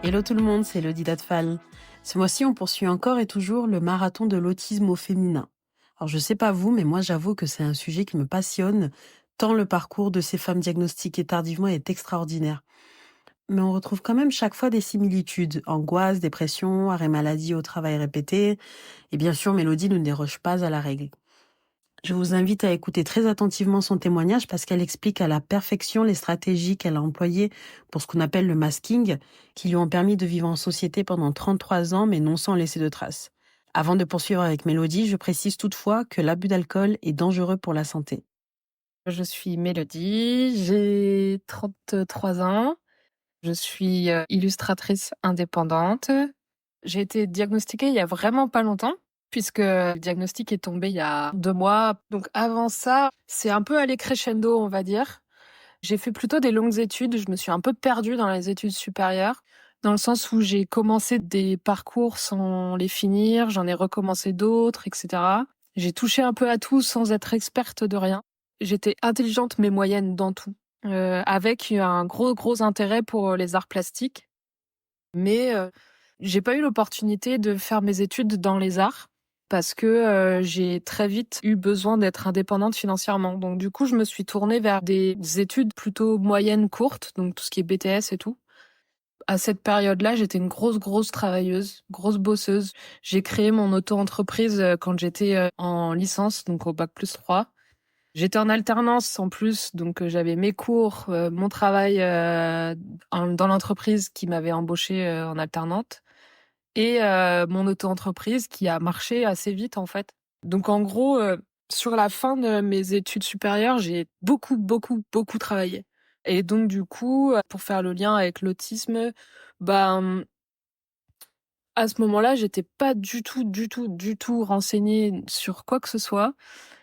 Hello tout le monde, c'est Elodie Datfal. Ce mois-ci, on poursuit encore et toujours le marathon de l'autisme au féminin. Alors je sais pas vous, mais moi j'avoue que c'est un sujet qui me passionne, tant le parcours de ces femmes diagnostiquées tardivement est extraordinaire. Mais on retrouve quand même chaque fois des similitudes, angoisse, dépression, arrêt maladie au travail répété, et bien sûr Mélodie ne déroge pas à la règle. Je vous invite à écouter très attentivement son témoignage parce qu'elle explique à la perfection les stratégies qu'elle a employées pour ce qu'on appelle le masking, qui lui ont permis de vivre en société pendant 33 ans, mais non sans laisser de traces. Avant de poursuivre avec Mélodie, je précise toutefois que l'abus d'alcool est dangereux pour la santé. Je suis Mélodie, j'ai 33 ans. Je suis illustratrice indépendante. J'ai été diagnostiquée il y a vraiment pas longtemps, puisque le diagnostic est tombé il y a 2 mois. Donc avant ça, c'est un peu allé crescendo, on va dire. J'ai fait plutôt des longues études. Je me suis un peu perdue dans les études supérieures, dans le sens où j'ai commencé des parcours sans les finir, j'en ai recommencé d'autres, etc. J'ai touché un peu à tout sans être experte de rien. J'étais intelligente mais moyenne dans tout, avec un gros intérêt pour les arts plastiques. Mais j'ai pas eu l'opportunité de faire mes études dans les arts parce que j'ai très vite eu besoin d'être indépendante financièrement. Donc du coup, je me suis tournée vers des études plutôt moyennes, courtes, donc tout ce qui est BTS et tout. À cette période-là, j'étais une grosse travailleuse, grosse bosseuse. J'ai créé mon auto-entreprise quand j'étais en licence, donc au bac+3. J'étais en alternance en plus, donc j'avais mes cours, mon travail dans l'entreprise qui m'avait embauchée en alternante et mon auto-entreprise qui a marché assez vite en fait. Donc en gros, sur la fin de mes études supérieures, j'ai beaucoup travaillé. Et donc du coup, pour faire le lien avec l'autisme, ben à ce moment-là, j'étais pas du tout renseignée sur quoi que ce soit.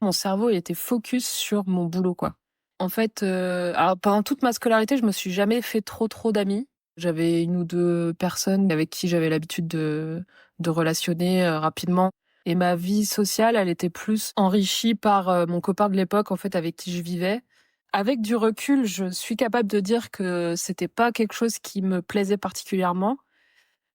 Mon cerveau il était focus sur mon boulot, quoi. En fait, alors pendant toute ma scolarité, je me suis jamais fait trop d'amis. J'avais 1 ou 2 personnes avec qui j'avais l'habitude de relationner rapidement. Et ma vie sociale, elle était plus enrichie par mon copain de l'époque, en fait, avec qui je vivais. Avec du recul, je suis capable de dire que c'était pas quelque chose qui me plaisait particulièrement.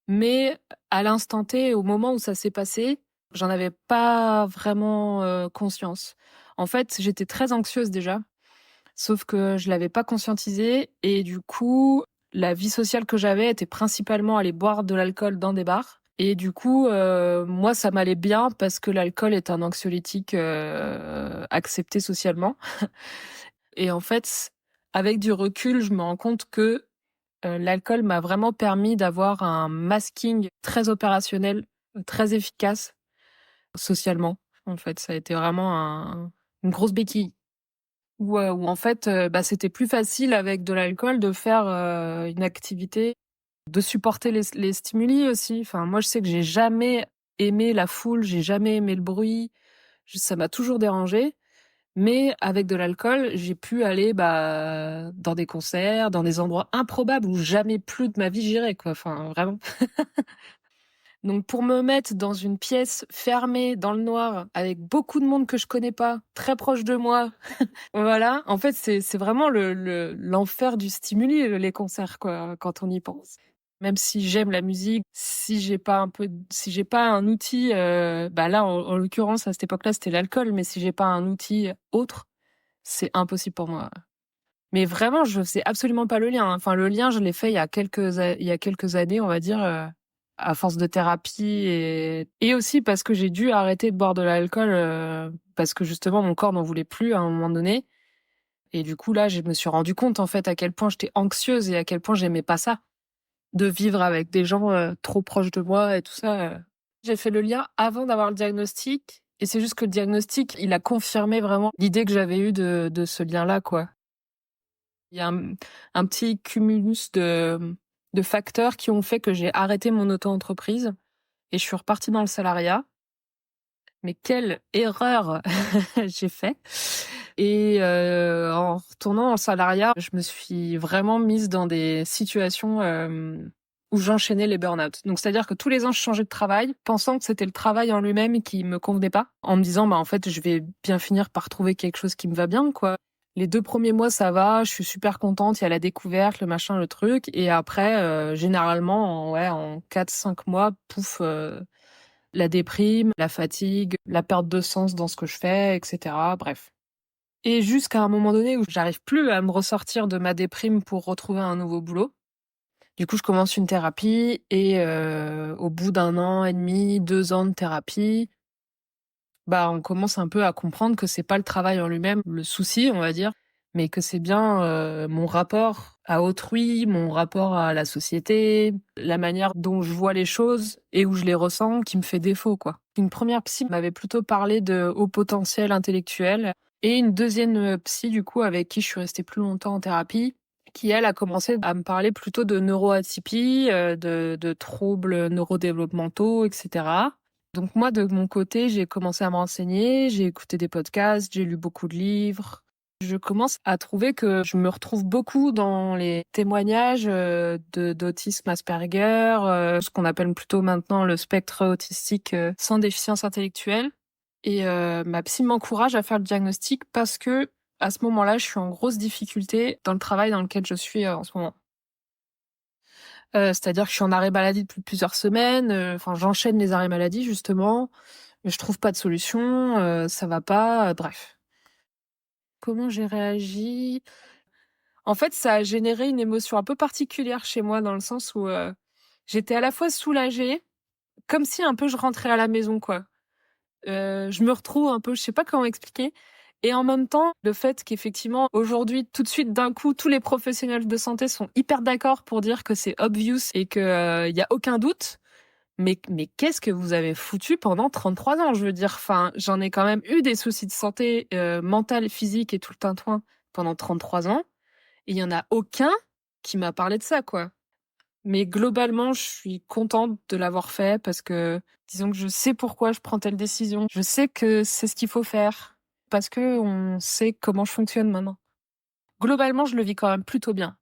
Mais à l'instant T, au moment où ça s'est passé, j'en avais pas vraiment conscience. En fait, j'étais très anxieuse déjà, sauf que je l'avais pas conscientisé et du coup, la vie sociale que j'avais était principalement aller boire de l'alcool dans des bars. Et du coup, moi, ça m'allait bien parce que l'alcool est un anxiolytique accepté socialement. Et en fait, avec du recul, je me rends compte que l'alcool m'a vraiment permis d'avoir un masking très opérationnel, très efficace socialement. En fait, ça a été vraiment une grosse béquille. Où en fait, c'était plus facile avec de l'alcool de faire une activité, de supporter les stimuli aussi. Enfin, moi, je sais que j'ai jamais aimé la foule, j'ai jamais aimé le bruit. Ça m'a toujours dérangé. Mais avec de l'alcool, j'ai pu aller dans des concerts, dans des endroits improbables où jamais plus de ma vie j'irais, quoi. Enfin, vraiment. Donc pour me mettre dans une pièce fermée, dans le noir, avec beaucoup de monde que je connais pas, très proche de moi, voilà. En fait, c'est vraiment l'enfer du stimuli, les concerts, quoi, quand on y pense. Même si j'aime la musique, si j'ai pas un outil, là, en l'occurrence, à cette époque-là, c'était l'alcool, mais si j'ai pas un outil autre, c'est impossible pour moi. Mais vraiment, je faisais absolument pas le lien. Enfin, le lien, je l'ai fait il y a quelques années, on va dire, à force de thérapie et aussi parce que j'ai dû arrêter de boire de l'alcool parce que justement mon corps n'en voulait plus à un moment donné. Et du coup, là, je me suis rendu compte en fait à quel point j'étais anxieuse et à quel point j'aimais pas ça, de vivre avec des gens trop proches de moi et tout ça. J'ai fait le lien avant d'avoir le diagnostic. Et c'est juste que le diagnostic, il a confirmé vraiment l'idée que j'avais eue de ce lien-là, quoi. Il y a un petit cumulus de facteurs qui ont fait que j'ai arrêté mon auto-entreprise et je suis repartie dans le salariat. Mais quelle erreur j'ai fait. Et en retournant en salariat, je me suis vraiment mise dans des situations où j'enchaînais les burn-out. Donc c'est-à-dire que tous les ans, je changeais de travail, pensant que c'était le travail en lui-même qui me convenait pas, en me disant en fait, je vais bien finir par trouver quelque chose qui me va bien, quoi. Les 2 premiers mois, ça va, je suis super contente, il y a la découverte, le machin, le truc et après, généralement, en 4-5 mois, pouf, la déprime, la fatigue, la perte de sens dans ce que je fais et cetera, bref. Et jusqu'à un moment donné où j'arrive plus à me ressortir de ma déprime pour retrouver un nouveau boulot. Du coup, je commence une thérapie et au bout d'1 an et demi, 2 ans de thérapie, on commence un peu à comprendre que c'est pas le travail en lui-même le souci, on va dire, mais que c'est bien, mon rapport à autrui, mon rapport à la société, la manière dont je vois les choses et où je les ressens qui me fait défaut, quoi. Une première psy m'avait plutôt parlé de haut potentiel intellectuel et une deuxième psy, du coup, avec qui je suis restée plus longtemps en thérapie, qui elle a commencé à me parler plutôt de neuroatypie, de troubles neurodéveloppementaux et cetera. Donc moi, de mon côté, j'ai commencé à me renseigner, j'ai écouté des podcasts, j'ai lu beaucoup de livres. Je commence à trouver que je me retrouve beaucoup dans les témoignages d'autisme Asperger, ce qu'on appelle plutôt maintenant le spectre autistique sans déficience intellectuelle. Et ma psy m'encourage à faire le diagnostic parce que à ce moment-là, je suis en grosse difficulté dans le travail dans lequel je suis en ce moment. C'est-à-dire que je suis en arrêt maladie depuis plusieurs semaines, j'enchaîne les arrêts maladie justement, mais je trouve pas de solution, ça va pas, bref. Comment j'ai réagi? En fait, ça a généré une émotion un peu particulière chez moi dans le sens où, j'étais à la fois soulagée, comme si un peu je rentrais à la maison, quoi. Je me retrouve un peu, je sais pas comment expliquer et en même temps, le fait qu'effectivement, aujourd'hui, tout de suite, d'un coup, tous les professionnels de santé sont hyper d'accord pour dire que c'est obvious et que, y a aucun doute. Mais qu'est-ce que vous avez foutu pendant 33 ans? Je veux dire, j'en ai quand même eu des soucis de santé, mentale, physique et tout le tintouin pendant 33 ans et il y en a aucun qui m'a parlé de ça, quoi. Mais globalement, je suis contente de l'avoir fait parce que, disons que je sais pourquoi je prends telle décision. Je sais que c'est ce qu'il faut faire parce que on sait comment je fonctionne maintenant. Globalement, je le vis quand même plutôt bien.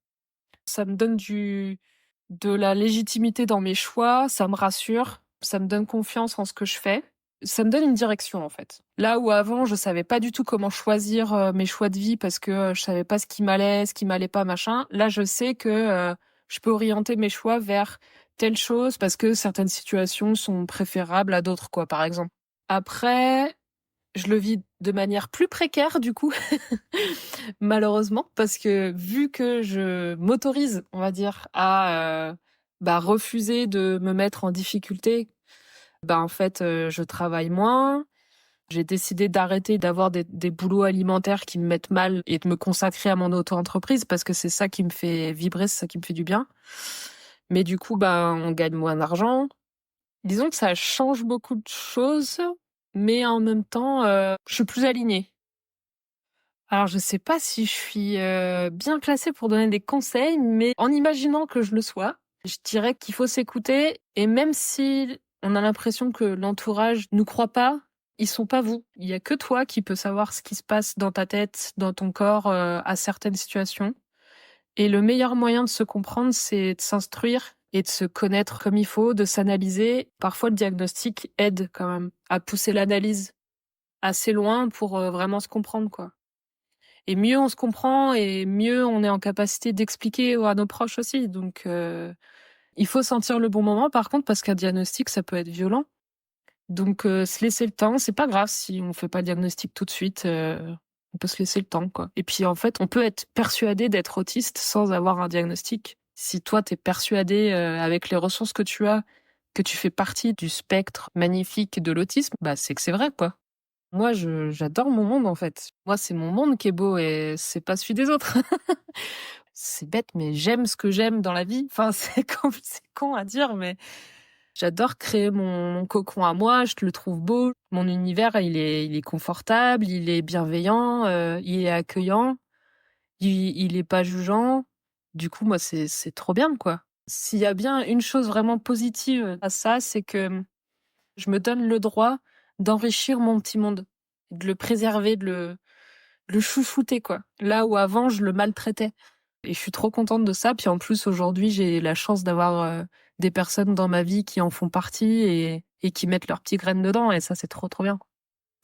Ça me donne de la légitimité dans mes choix, ça me rassure, ça me donne confiance en ce que je fais. Ça me donne une direction, en fait. Là où avant, je savais pas du tout comment choisir mes choix de vie parce que je savais pas ce qui m'allait pas, machin. Là, je sais que je peux orienter mes choix vers telle chose parce que certaines situations sont préférables à d'autres, quoi, par exemple. Après, je le vis de manière plus précaire, du coup, malheureusement, parce que vu que je m'autorise, on va dire, à refuser de me mettre en difficulté, en fait, je travaille moins. J'ai décidé d'arrêter d'avoir des boulots alimentaires qui me mettent mal et de me consacrer à mon auto-entreprise parce que c'est ça qui me fait vibrer, c'est ça qui me fait du bien. Mais du coup, on gagne moins d'argent. Disons que ça change beaucoup de choses, mais en même temps, je suis plus alignée. Alors, je sais pas si je suis bien placée pour donner des conseils, mais en imaginant que je le sois, je dirais qu'il faut s'écouter et même si on a l'impression que l'entourage nous croit pas, ils sont pas vous. Il y a que toi qui peux savoir ce qui se passe dans ta tête, dans ton corps, à certaines situations. Et le meilleur moyen de se comprendre, c'est de s'instruire et de se connaître comme il faut, de s'analyser. Parfois, le diagnostic aide quand même à pousser l'analyse assez loin pour vraiment se comprendre, quoi. Et mieux on se comprend et mieux on est en capacité d'expliquer à nos proches aussi. Donc, il faut sentir le bon moment, par contre, parce qu'un diagnostic, ça peut être violent. Donc, se laisser le temps, c'est pas grave si on fait pas le diagnostic tout de suite. On peut se laisser le temps, quoi. Et puis, en fait, on peut être persuadé d'être autiste sans avoir un diagnostic. Si toi, t'es persuadé, avec les ressources que tu as, que tu fais partie du spectre magnifique de l'autisme, c'est que c'est vrai, quoi. Moi, j'adore mon monde, en fait. Moi, c'est mon monde qui est beau et c'est pas celui des autres. C'est bête, mais j'aime ce que j'aime dans la vie. C'est con à dire, mais j'adore créer mon cocon à moi. Je le trouve beau. Mon univers, il est confortable, il est bienveillant, il est accueillant, il est pas jugeant. Du coup, moi, c'est trop bien, quoi. S'il y a bien une chose vraiment positive à ça, c'est que je me donne le droit d'enrichir mon petit monde, de le préserver, de le chouchouter, quoi. Là où avant, je le maltraitais. Et je suis trop contente de ça. Puis en plus, aujourd'hui, j'ai la chance d'avoir des personnes dans ma vie qui en font partie et qui mettent leurs petites graines dedans. Et ça, c'est trop, trop bien.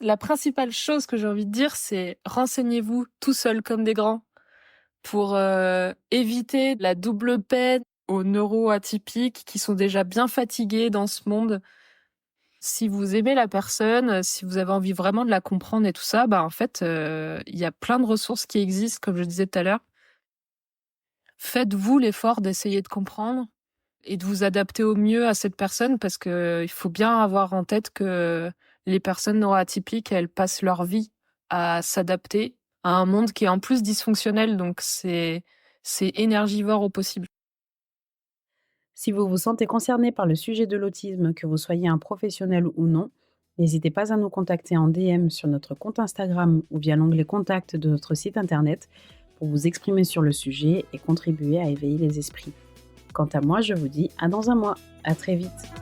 La principale chose que j'ai envie de dire, c'est renseignez-vous tout seul comme des grands pour éviter la double peine aux neuroatypiques qui sont déjà bien fatigués dans ce monde. Si vous aimez la personne, si vous avez envie vraiment de la comprendre et tout ça, bah en fait, il y a plein de ressources qui existent, comme je disais tout à l'heure. Faites-vous l'effort d'essayer de comprendre et de vous adapter au mieux à cette personne parce que il faut bien avoir en tête que les personnes neuroatypiques, elles passent leur vie à s'adapter à un monde qui est en plus dysfonctionnel, donc c'est énergivore au possible. Si vous vous sentez concerné par le sujet de l'autisme, que vous soyez un professionnel ou non, n'hésitez pas à nous contacter en DM sur notre compte Instagram ou via l'onglet Contact de notre site internet pour vous exprimer sur le sujet et contribuer à éveiller les esprits. Quant à moi, je vous dis à dans un mois. À très vite.